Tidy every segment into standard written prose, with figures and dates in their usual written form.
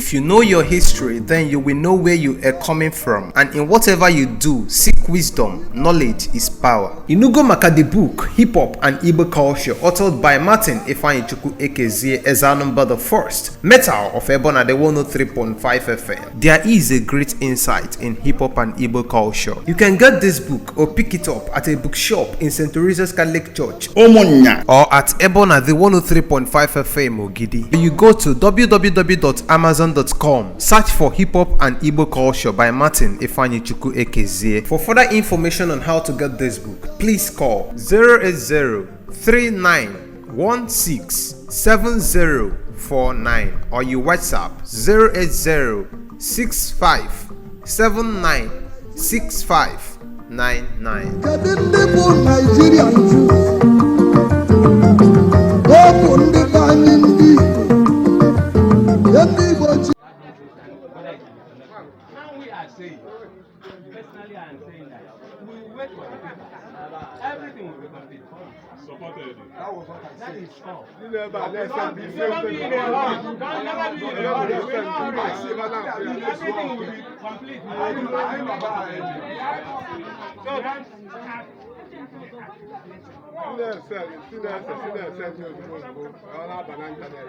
If you know your history, then you will know where you are coming from, and in whatever you do, seek wisdom. Knowledge is power. Inugo maka the book Hip Hop and Igbo Culture, authored by Martin Ifeanyichukwu Ekezie Ezanumba the First, Metal of Ebona the 103.5 FM. There is a great insight in hip hop and Igbo culture. You can get this book or pick it up at a bookshop in St. Teresa's Catholic Church, Omonya, or at Ebona the 103.5 FM Ogidi. You go to www.amazon.com, search for Hip Hop and Igbo Culture by Martin Ifeanyichukwu Ekezie. For further information on how to get this book, please call 080-3916-7049 or you WhatsApp 080-6579-6599. Personally, I am saying that we wait for the paper. Everything will be complete. Supported. That was what I said. That is all. You never let them be Never be in a rush. Never be in a rush. We're not rushed. Everything will be complete.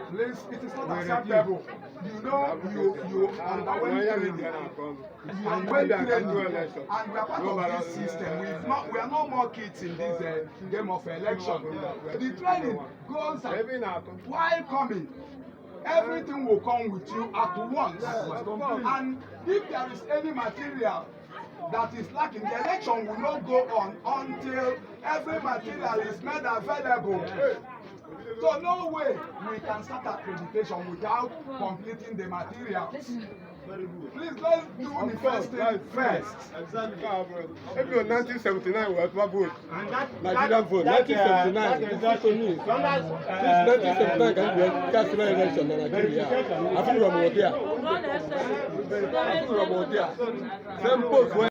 Please, it is not acceptable. You know, you underwent training. And we are part of this system. We are no more kids in this game of election. The training goes while coming. Everything will come with you at once. And if there is any material that is lacking, the election will not go on until every material is made available. So no way we can start accreditation without completing the material. Please, let's do the first thing first. Exactly. If you're 1979, we have vote. Nigerian vote. 1979. That is to me. Since 1979, can be Councillor election in Nigeria. I feel from here. Same post where.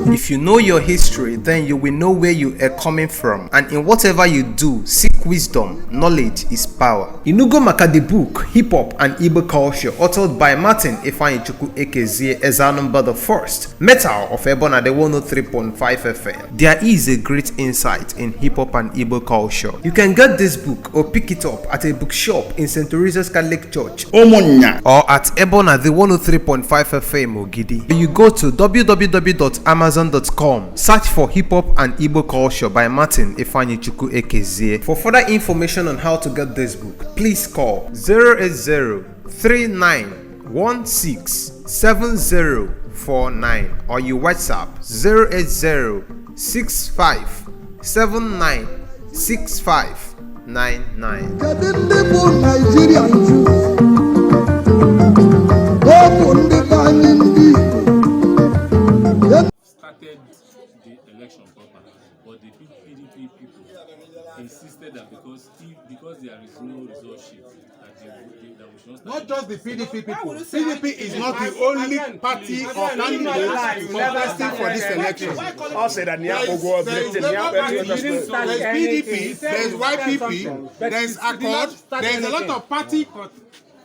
If you know your history, then you will know where you are coming from, and in whatever you do, seek wisdom. Knowledge is power. Inugo maka the book Hip Hop and Igbo Culture, authored by Martin Ifeanyichukwu Ekezie Ezanumba the First, Metal of Ebona the 103.5 FM. There is a great insight in hip hop and Igbo culture. You can get this book or pick it up at a bookshop in St. Teresa's Catholic Church, Omonya, or at Ebona the 103.5 FM Ogidi. You go to www.amazon.com, search for Hip Hop and Igbo Culture by Martin Ifeanyichukwu Ekezie. For further information on how to get this book, please call 080-3916-7049 or you WhatsApp 080-6579-6599. Started the election proper, but the PDP people insisted that because there is no result sheet, that we should not just the PDP people. PDP is not the only party or candidate contesting for this election. There's PDP, there's YPP, there's Accord, there's a lot of party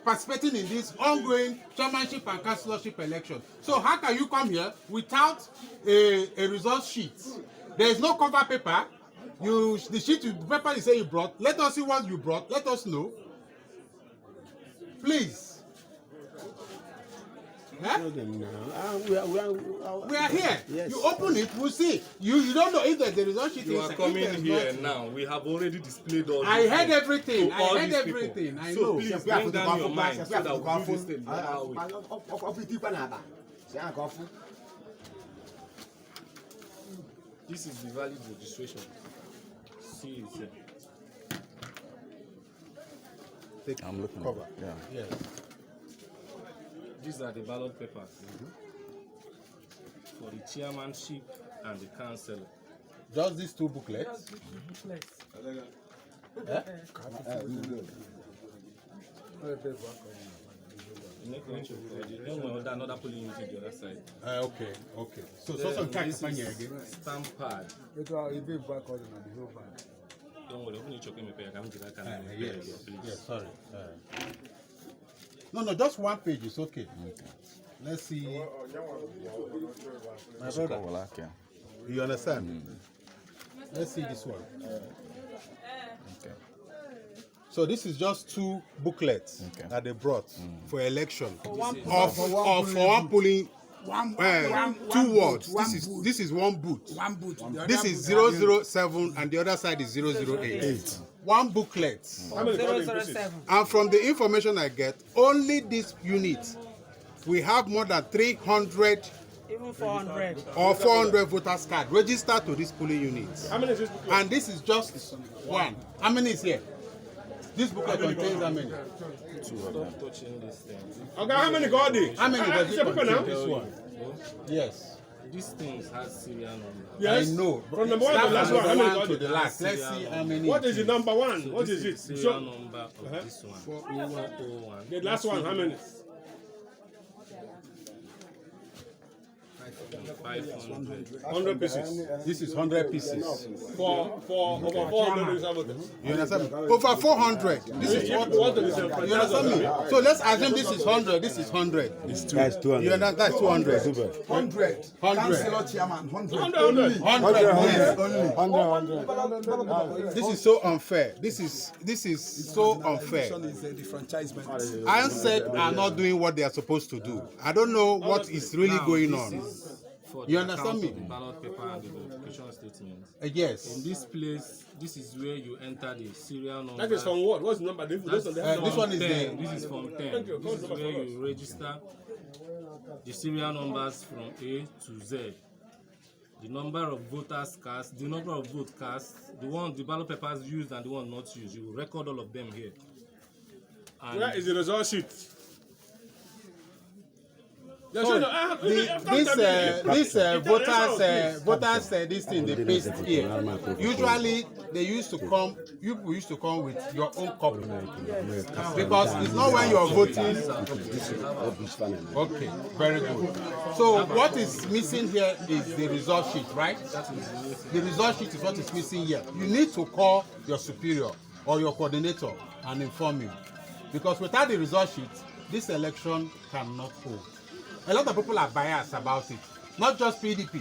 participating in this ongoing chairmanship and councillorship election. So how can you come here without a result sheet? There is no cover paper. The sheet, the paper you say you brought. Let us see what you brought. Let us know, please. Huh? We are here. Yes. You open it, we'll see. You don't know if there's a result sheet. You are coming here now. We have already displayed all. I heard everything. I heard everything. I know. Please bring down your mind so that we do this thing. This is the valid registration. See it here. I'm looking cover. Yeah. Yes. These are the ballot papers for the chairmanship and the councillor. Just these two booklets? Then we order another polling unit on the other side. Okay. So Then this again. is stamp pad. It will be back on the whole band. Don't worry, open your chocolate me pay. I can't do that kind of Yes, sorry. No, just one page is okay. Let's see. My brother, you understand? Let's see this one. Okay. So this is just 2 booklets that they brought for election for one polling. 2 wards. This is one booth. This is 007 and the other side is 008. One booklet. 007. And from the information I get, only this unit we have more than 300 Even 400. or 400 voters card registered to this polling unit. How many is this booklet? And this is just one. How many is here? This booklet contains how many? Stop touching this thing. Okay, how many got it? How many does it Paper now? contain? This one. Yes. These things has serial number. Yes. I know. From number 1 to the last one, how many got to it? the last. Let's see how many. What is the number 1? So What this is it? Serial Show. number of this one. 4101. The last one, how many? 500. 100 pieces. This is 100 pieces. For over 400 voters. You understand? Over 400. This is what. What is You understand me? So let's assume this is 100. This is 100. That's 200. You understand? That's 200. 100. 100. Councillor chairman, 100. 100. 100. Yes. 100. This is so unfair. This is so unfair. Is the franchisement. Ansett are not doing what they are supposed to do. I don't know what is really going on. For You the understand account me? of the ballot paper and the verification statement. Yes. In this place, this is where you enter the serial number. That is from what? What's the number? This this one is 10. the. This is from 10. Thank you. This is where you register the serial numbers from A to Z. The number of voters cast, the number of vote cast, the ballot papers used and the one not used. You will record all of them here. And Where is the result sheet? So this voters this thing they paste here. Usually they used to come. People used to come with your own copy because it's not when you are voting. Okay, very good. So what is missing here is the result sheet, right? The result sheet is what is missing here. You need to call your superior or your coordinator and inform him, because without the result sheet, this election cannot hold. A lot of people are biased about it. Not just PDP.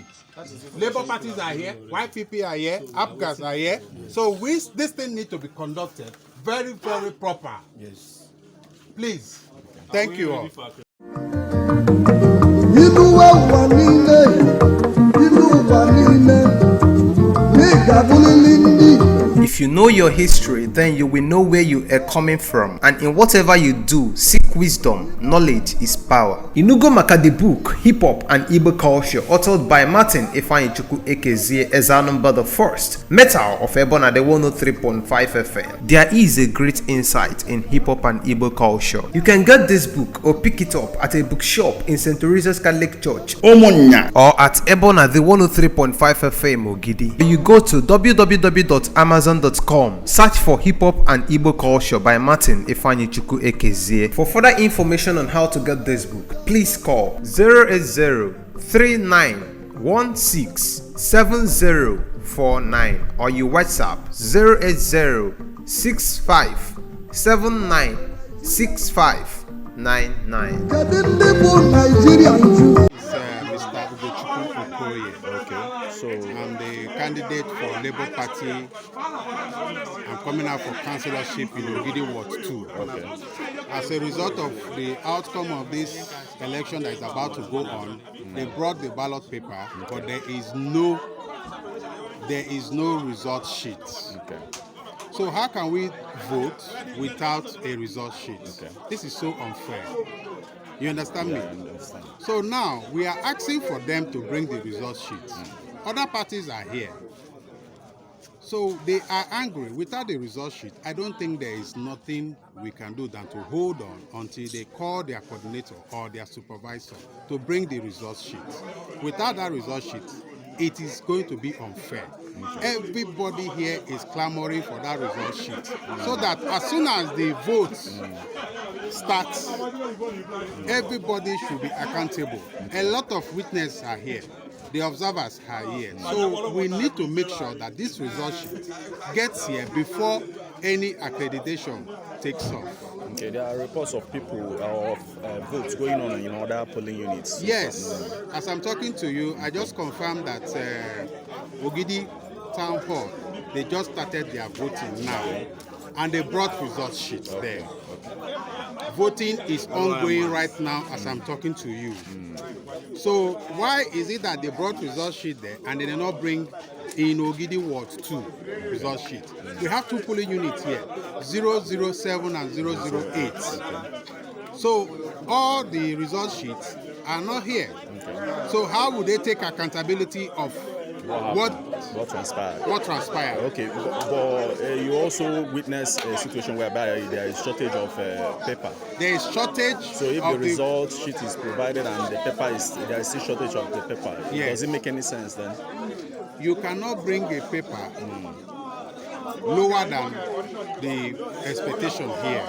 Labour parties are here, YPP are here, APGAS are here. So this thing needs to be conducted very, very proper. Yes. Please. Thank you all. If you know your history, then you will know where you are coming from, and in whatever you do, seek wisdom. Knowledge is power. Inugo maka the book Hip Hop and Igbo Culture, authored by Martin Ifeanyichukwu Ekezie Ezanumba the First, Metal of Ebona the 103.5 FM. There is a great insight in hip hop and Igbo culture. You can get this book or pick it up at a bookshop in St. Teresa's Catholic Church, Omonya, or at Ebona the 103.5 FM Ogidi. You go to www.amazon.com, search for Hip Hop and Igbo Culture by Martin Ifeanyichukwu Ekezie. For further information on how to get this book, please call 080-3916-7049 or you WhatsApp 080-6579-6599. Mr. Ugochukwu Okoye. Okay. So, I'm the candidate for Labour Party. I'm coming out for councillorship in Ogidi Ward 2. okay. As a result of the outcome of this election that is about to go on, they brought the ballot paper, but there is no result sheet. Okay. So how can we vote without a result sheet? Okay. This is so unfair. You understand me? I understand. So now we are asking for them to bring the result sheet. Other parties are here. So they are angry. Without the result sheet, I don't think there is nothing we can do than to hold on until they call their coordinator or their supervisor to bring the result sheet. Without that result sheet, it is going to be unfair. Everybody here is clamoring for that result sheet, so that as soon as the votes starts, everybody should be accountable. A lot of witnesses are here. The observers are here. So we need to make sure that this result sheet gets here before any accreditation takes off. Okay, there are reports of people of votes going on in other polling units. Yes, as I'm talking to you, I just confirmed that Ogidi Town Hall, they just started their voting now, and they brought result sheets there. Voting is ongoing right now as I'm talking to you. So why is it that they brought result sheet there and they did not bring in Ogidi Ward 2 result sheet? We have two polling units here, 007 and 008. So all the result sheets are not here. So how would they take accountability of what transpired? What transpired? Okay, but you also witness a situation whereby there is shortage of paper. There is shortage. So if the result sheet is provided and the paper is there is still shortage of the paper, yes. Does it make any sense then? You cannot bring a paper lower than the expectation here.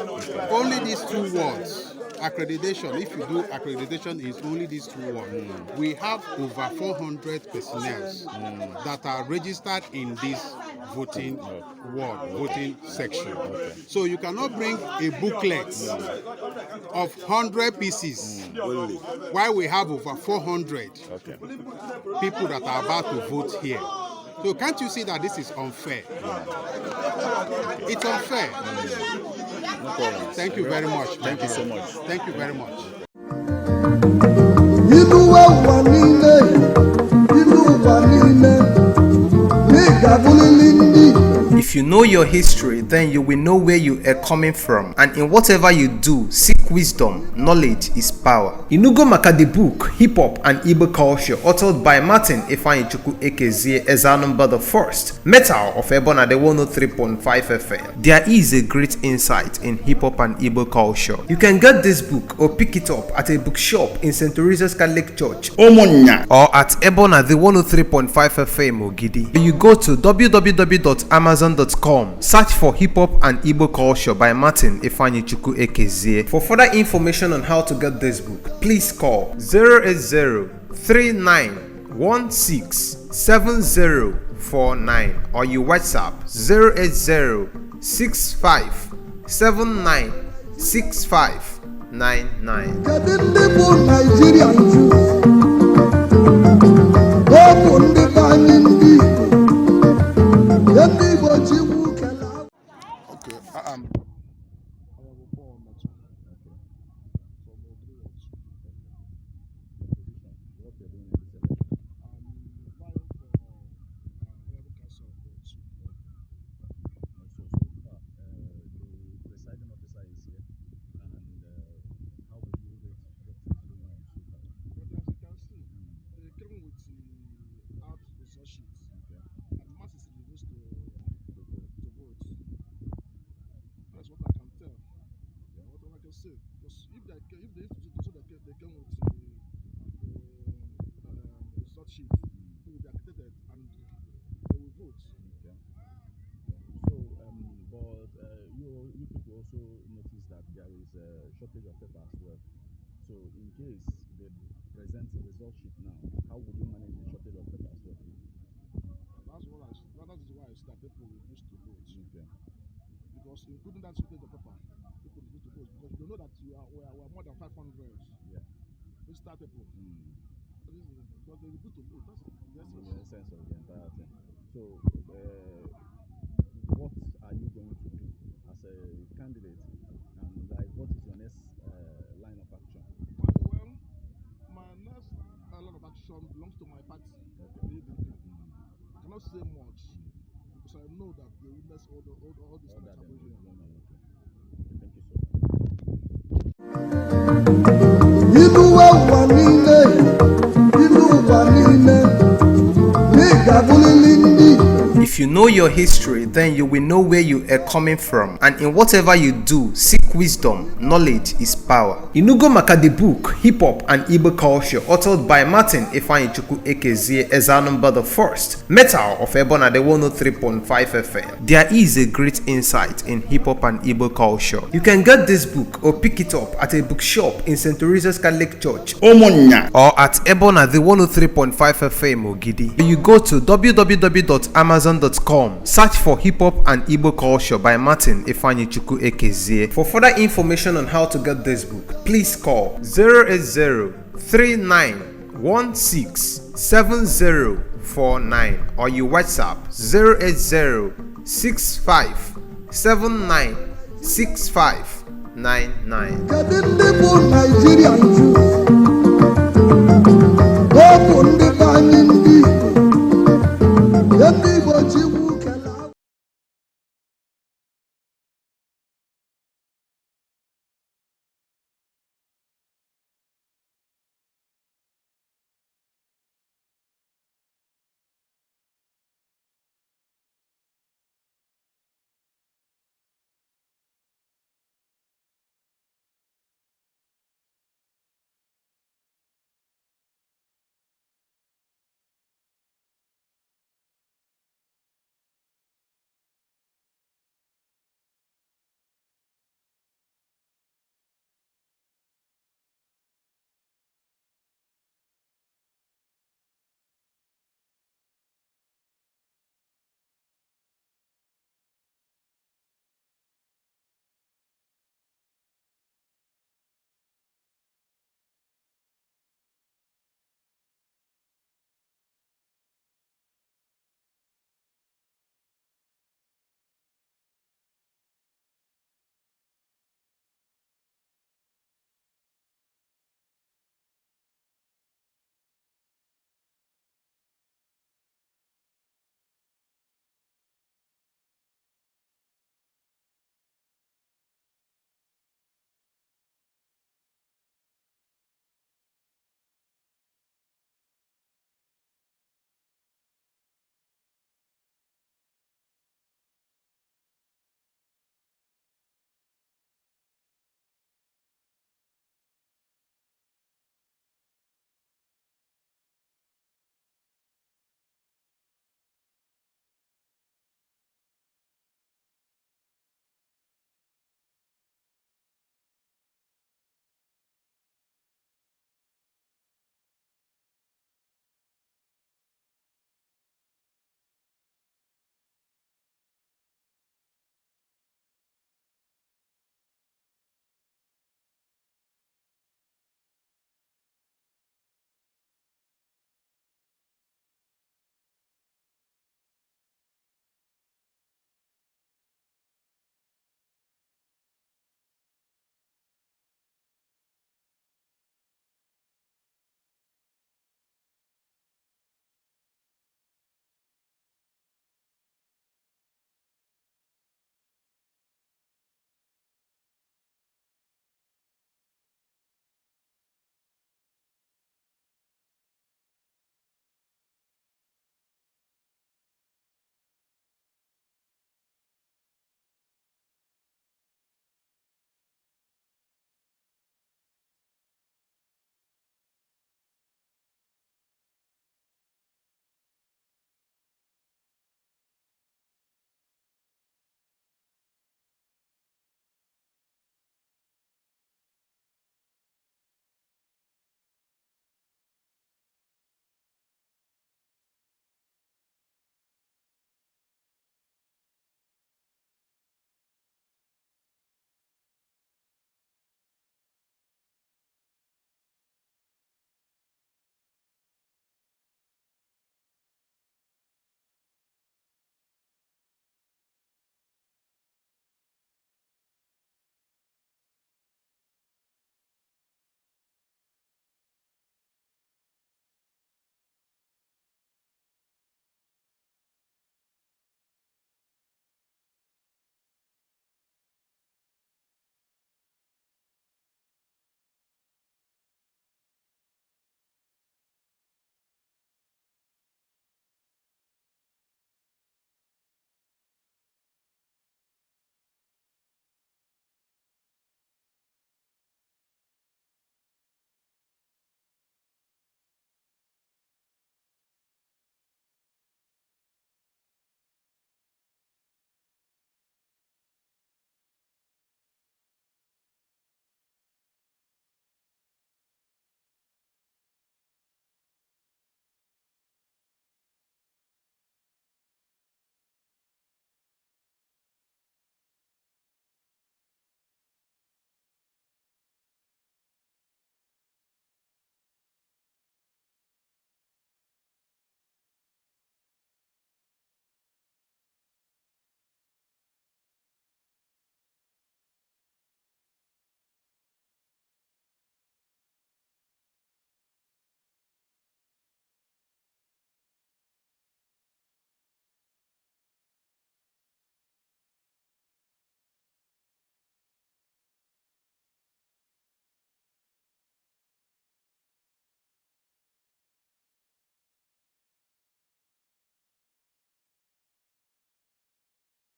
Only these two words. Accreditation, if you do accreditation, is only these two words. We have over 400 personnel that are registered in this voting ward, voting section. So you cannot bring a booklet of 100 pieces while we have over 400 people that are about to vote here. So can't you see that this is unfair? It's unfair. No problem. Thank you very much. Thank you so much. Thank you very much. If you know your history, then you will know where you are coming from, and in whatever you do, seek wisdom. Knowledge is power. Inugo maka the book Hip Hop and Igbo Culture, authored by Martin Ifeanyichukwu Ekezie Ezanumba the First, Metal of Ebona the 103.5 FM. There is a great insight in hip hop and Igbo culture. You can get this book or pick it up at a bookshop in St. Teresa's Catholic Church, Omonya, or at Ebona the 103.5 FM Ogidi. You go to www.amazon.com, search for Hip Hop and Igbo Culture by Martin Ifeanyichukwu Ekezie. For further information on how to get this book, please call 080-3916-7049 or you WhatsApp 080-6579-6599. Because if they used to do so that they came with result sheet, they will be accredited and they will vote. Okay. So, but you people also notice that there is a shortage of paper as well. So, in case they present a result sheet now, how would you manage the shortage of paper as well? That is why I said that people refuse to vote. Okay. Because including that shortage of paper, people refuse to vote because they know that we are more than 500. Yeah. Registered people. Because they refuse to vote. That's the essence of the entire thing. So, what are you going to do as a candidate? And like, what is your next line of action? Well, my next line of action belongs to my party. Okay. I cannot say much because I know that they witness all these things that are going on. Thank you so much. If If you know your history, then you will know where you are coming from, and in whatever you do, seek wisdom. Knowledge is power. Inugo maka the book Hip Hop and Igbo Culture, authored by Martin Ifeanyichukwu Ekezie Ezanumba the First, Metal of Ebona the 103.5 FM. There is a great insight in hip hop and Igbo culture. You can get this book or pick it up at a bookshop in St. Teresa's Catholic Church, Omonya, or at Ebona the 103.5 FM Ogidi. You go to www.amazon.com, search for Hip Hop and Igbo Culture by Martin Ifeanyichukwu Ekezie. For further information on how to get this book, please call 080-3916-7049 or you WhatsApp 080-6579-6599.